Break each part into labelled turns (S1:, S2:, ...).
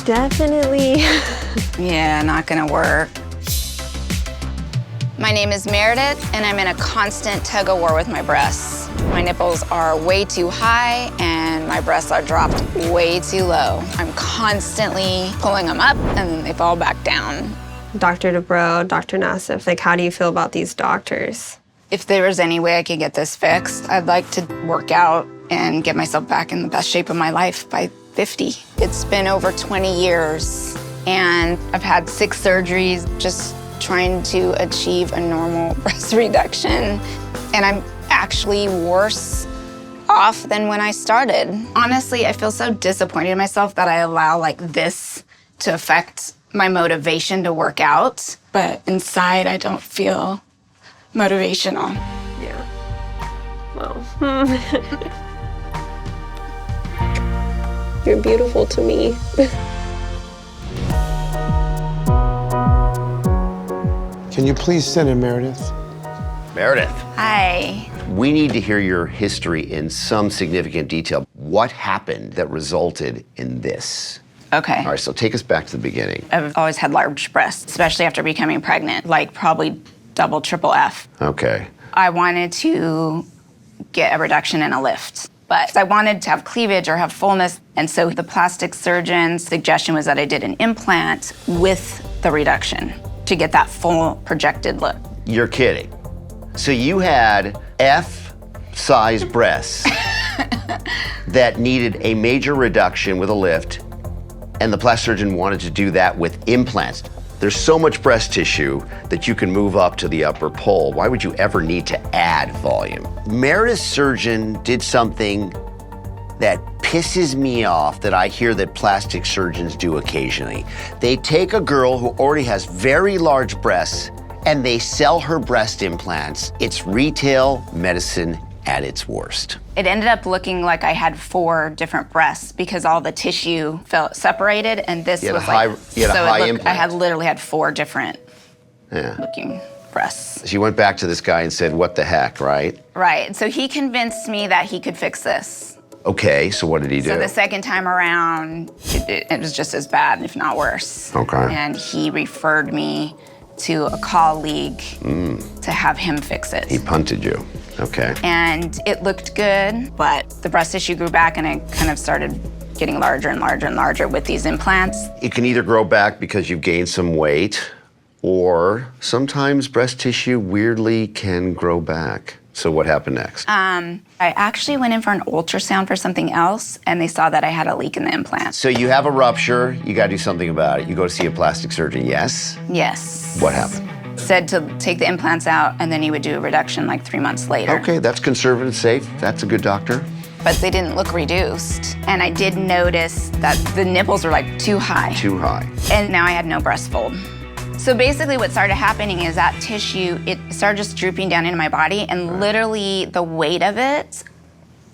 S1: Definitely.
S2: Yeah, not gonna work. My name is Meredith, and I'm in a constant tug-of-war with my breasts. My nipples are way too high, and my breasts are dropped way too low. I'm constantly pulling them up, and then they fall back down.
S1: Dr. Dubrow, Dr. Nassif, like, how do you feel about these doctors?
S2: If there was any way I could get this fixed, I'd like to work out and get myself back in the best shape of my life by 50. It's been over 20 years, and I've had 6 surgeries just trying to achieve a normal breast reduction, and I'm actually worse off than when I started. Honestly, I feel so disappointed in myself that I allow like this to affect my motivation to work out, but inside I don't feel motivational.
S1: Yeah. Well, you're beautiful to me.
S3: Can you please sit in, Meredith?
S4: Meredith,
S2: Hi.
S4: we need to hear your history in some significant detail. What happened that resulted in this?
S2: Okay.
S4: All right, so take us back to the beginning.
S2: I've always had large breasts, especially after becoming pregnant, like probably double, triple F.
S4: Okay.
S2: I wanted to get a reduction and a lift, but I wanted to have cleavage or have fullness, and so the plastic surgeon's suggestion was that I did an implant with the reduction to get that full projected look.
S4: You're kidding. So you had F-size breasts that needed a major reduction with a lift, and the plastic surgeon wanted to do that with implants. There's so much breast tissue that you can move up to the upper pole. Why would you ever need to add volume? Meredith's surgeon did something that pisses me off that I hear that plastic surgeons do occasionally. They take a girl who already has very large breasts and they sell her breast implants. It's retail medicine at its worst.
S2: It ended up looking like I had 4 different breasts because all the tissue felt separated, and this
S4: You had
S2: was
S4: a high-
S2: like,
S4: you had a
S2: so
S4: high
S2: I
S4: implant.
S2: had literally had 4 different
S4: Yeah.
S2: looking breasts.
S4: So you went back to this guy and said, what the heck, right?
S2: Right, so he convinced me that he could fix this.
S4: Okay, so what did he do?
S2: So the second time around, it was just as bad, if not worse.
S4: Okay.
S2: And he referred me to a colleague to have him fix it.
S4: He punted you. Okay.
S2: And it looked good, but the breast tissue grew back and it kind of started getting larger and larger and larger with these implants.
S4: It can either grow back because you've gained some weight, or sometimes breast tissue weirdly can grow back. So what happened next?
S2: I actually went in for an ultrasound for something else, and they saw that I had a leak in the implant.
S4: So you have a rupture, you gotta do something about it. You go to see a plastic surgeon, yes?
S2: Yes.
S4: What happened?
S2: Said to take the implants out, and then he would do a reduction like 3 months later.
S4: Okay, that's conservative, safe. That's a good doctor.
S2: But they didn't look reduced. And I did notice that the nipples were like too high.
S4: Too high.
S2: And now I had no breast fold. So basically what started happening is that tissue, it started just drooping down into my body, and literally the weight of it,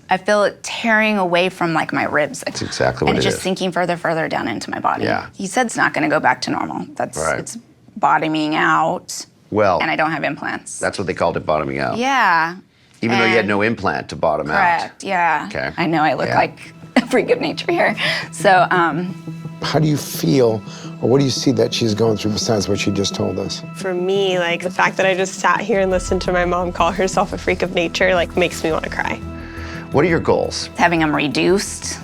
S2: I feel it tearing away from like my ribs.
S4: That's exactly what
S2: and
S4: it
S2: it's just
S4: is.
S2: sinking further down into my body.
S4: Yeah.
S2: He said it's not gonna go back to normal.
S4: Right.
S2: It's bottoming out.
S4: Well,
S2: And I don't have implants.
S4: that's what they called it, bottoming out.
S2: Yeah.
S4: Even though you had
S2: And-
S4: no implant to bottom out.
S2: Correct, yeah.
S4: Okay.
S2: I know I look
S4: Yeah.
S2: like a freak of nature here. So,
S3: How do you feel, or what do you see that she's going through besides what she just told us?
S1: For me, like, the fact that I just sat here and listened to my mom call herself a freak of nature, like, makes me want to cry.
S4: What are your goals?
S2: having them reduced,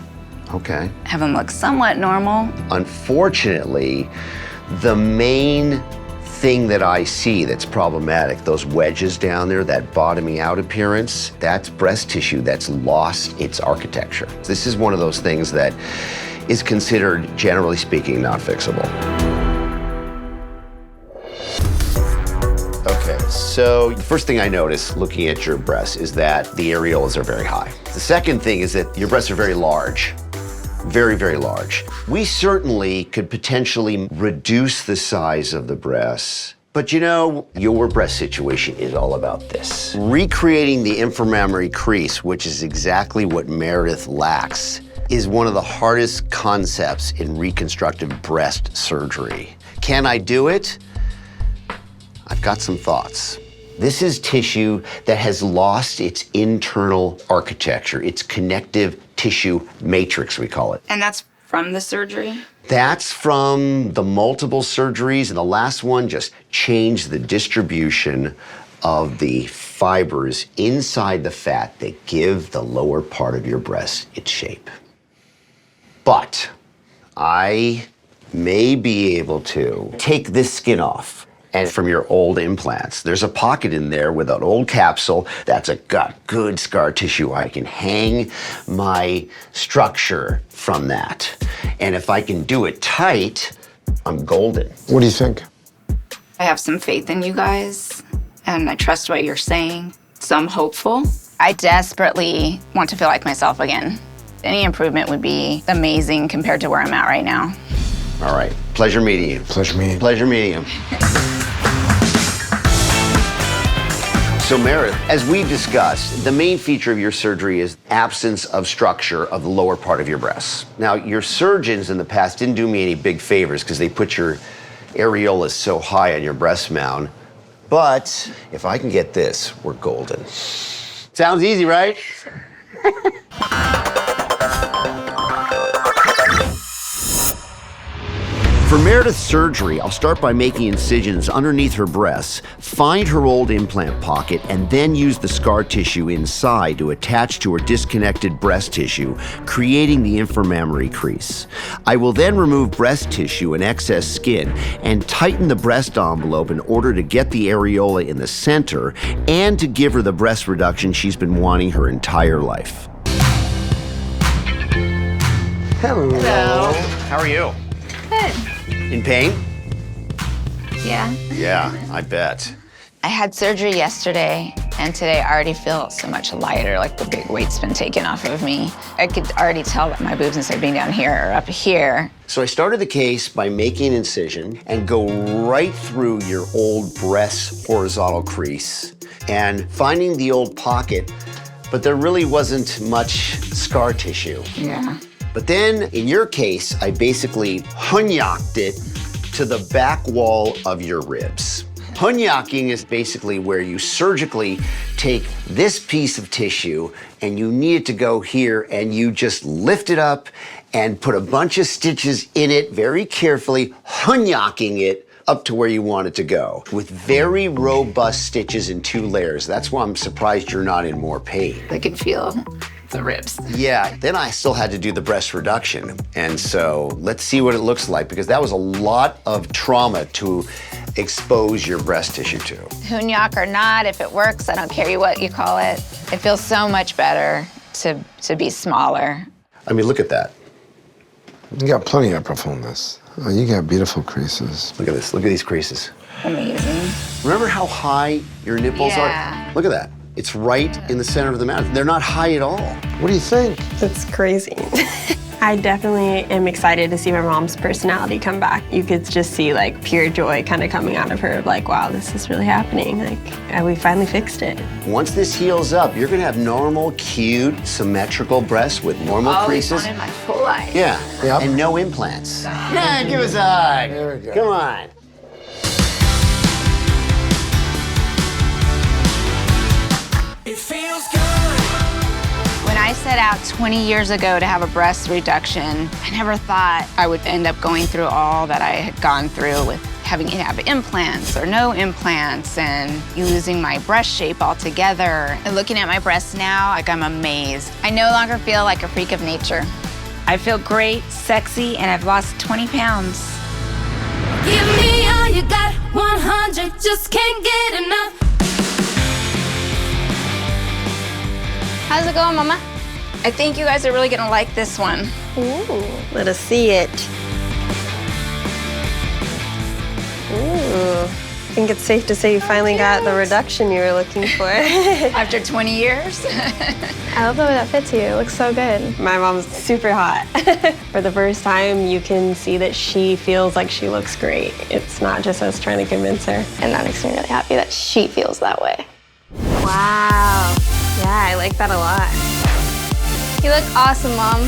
S4: Okay.
S2: have them look somewhat normal.
S4: Unfortunately, the main thing that I see that's problematic, those wedges down there, that bottoming out appearance, that's breast tissue that's lost its architecture. This is one of those things that is considered, generally speaking, not fixable. Okay, so the first thing I notice looking at your breasts is that the areolas are very high. The second thing is that your breasts are very large. Very, very large. We certainly could potentially reduce the size of the breasts, but you know, your breast situation is all about this. Recreating the inframammary crease, which is exactly what Meredith lacks, is one of the hardest concepts in reconstructive breast surgery. Can I do it? I've got some thoughts. This is tissue that has lost its internal architecture, its connective tissue matrix, we call it.
S2: And that's from the surgery?
S4: That's from the multiple surgeries, and the last one just changed the distribution of the fibers inside the fat that give the lower part of your breast its shape. But I may be able to take this skin off. And from your old implants, there's a pocket in there with an old capsule that's got good scar tissue. I can hang my structure from that. And if I can do it tight, I'm golden.
S3: What do you think?
S2: I have some faith in you guys, and I trust what you're saying, so I'm hopeful. I desperately want to feel like myself again. Any improvement would be amazing compared to where I'm at right now.
S4: All right, pleasure meeting you.
S3: Pleasure meeting you.
S4: Pleasure meeting you. So Meredith, as we discussed, the main feature of your surgery is absence of structure of the lower part of your breasts. Now, your surgeons in the past didn't do me any big favors because they put your areolas so high on your breast mound. But if I can get this, we're golden. Sounds easy, right? For Meredith's surgery, I'll start by making incisions underneath her breasts, find her old implant pocket, and then use the scar tissue inside to attach to her disconnected breast tissue, creating the inframammary crease. I will then remove breast tissue and excess skin and tighten the breast envelope in order to get the areola in the center and to give her the breast reduction she's been wanting her entire life.
S3: Hello.
S4: How are you?
S2: Good.
S4: In pain?
S2: Yeah.
S4: Yeah, I bet.
S2: I had surgery yesterday, and today I already feel so much lighter, like the big weight's been taken off of me. I could already tell that my boobs, instead of being down here, are up here.
S4: So I started the case by making an incision and go right through your old breast horizontal crease and finding the old pocket, but there really wasn't much scar tissue.
S2: Yeah.
S4: But then, in your case, I basically hunyaked it to the back wall of your ribs. Hunyaking is basically where you surgically take this piece of tissue and you need it to go here and you just lift it up and put a bunch of stitches in it very carefully, hunyaking it up to where you want it to go with very robust stitches in 2 layers. That's why I'm surprised you're not in more pain.
S2: I can feel the ribs.
S4: Yeah, then I still had to do the breast reduction. And so let's see what it looks like, because that was a lot of trauma to expose your breast tissue to.
S2: Hunyak or not, if it works, I don't care what you call it. It feels so much better to be smaller.
S4: I mean, look at that.
S3: You got plenty of upper fullness. Oh, you got beautiful creases.
S4: Look at this, look at these creases.
S2: Amazing.
S4: Remember how high your nipples
S2: Yeah.
S4: are? Look at that. It's right in the center of the mouth. They're not high at all.
S3: What do you think?
S1: It's crazy. I definitely am excited to see my mom's personality come back. You could just see like pure joy kind of coming out of her, like, wow, this is really happening. Like, we finally fixed it.
S4: Once this heals up, you're gonna have normal, cute, symmetrical breasts with normal
S2: Always
S4: creases.
S2: wanted my full life.
S4: Yeah,
S3: Yep.
S4: and no implants. Yeah, give us a hug.
S3: There we go.
S4: Come on.
S2: When I set out 20 years ago to have a breast reduction, I never thought I would end up going through all that I had gone through with having to have implants or no implants and losing my breast shape altogether. And looking at my breasts now, like, I'm amazed. I no longer feel like a freak of nature. I feel great, sexy, and I've lost 20 pounds.
S5: Give me all you got, 100, just can't get enough.
S2: How's it going, Mama? I think you guys are really gonna like this one.
S1: Ooh, let us see it. Ooh, I think it's safe to say you finally got the reduction you were looking for.
S2: After 20 years.
S6: I love the way that fits you. It looks so good.
S1: My mom's super hot. For the first time, you can see that she feels like she looks great. It's not just us trying to convince her.
S6: And that makes me really happy that she feels that way.
S1: Wow. Yeah, I like that a lot.
S6: You look awesome, Mom.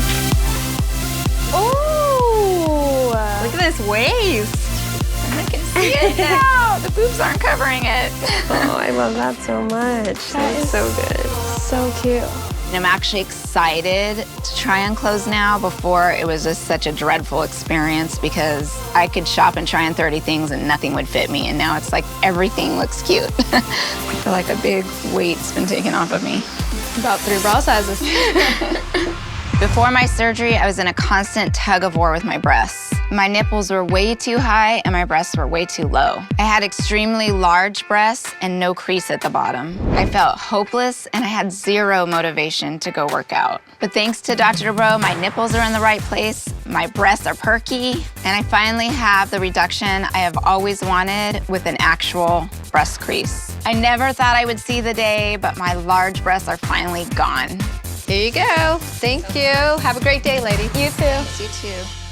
S1: Ooh, look at this waist.
S2: I can see it now. The boobs aren't covering it.
S1: Oh, I love that so much. That's so good.
S6: So cute.
S2: I'm actually excited to try on clothes now. Before, it was just such a dreadful experience because I could shop and try on 30 things and nothing would fit me. And now it's like everything looks cute. I feel like a big weight's been taken off of me.
S6: About 3 bra sizes.
S2: Before my surgery, I was in a constant tug of war with my breasts. My nipples were way too high and my breasts were way too low. I had extremely large breasts and no crease at the bottom. I felt hopeless and I had zero motivation to go work out. But thanks to Dr. Dubrow, my nipples are in the right place, my breasts are perky, and I finally have the reduction I have always wanted with an actual breast crease. I never thought I would see the day, but my large breasts are finally gone.
S7: Here you go. Thank you. Have a great day, lady.
S6: You too.
S2: You too.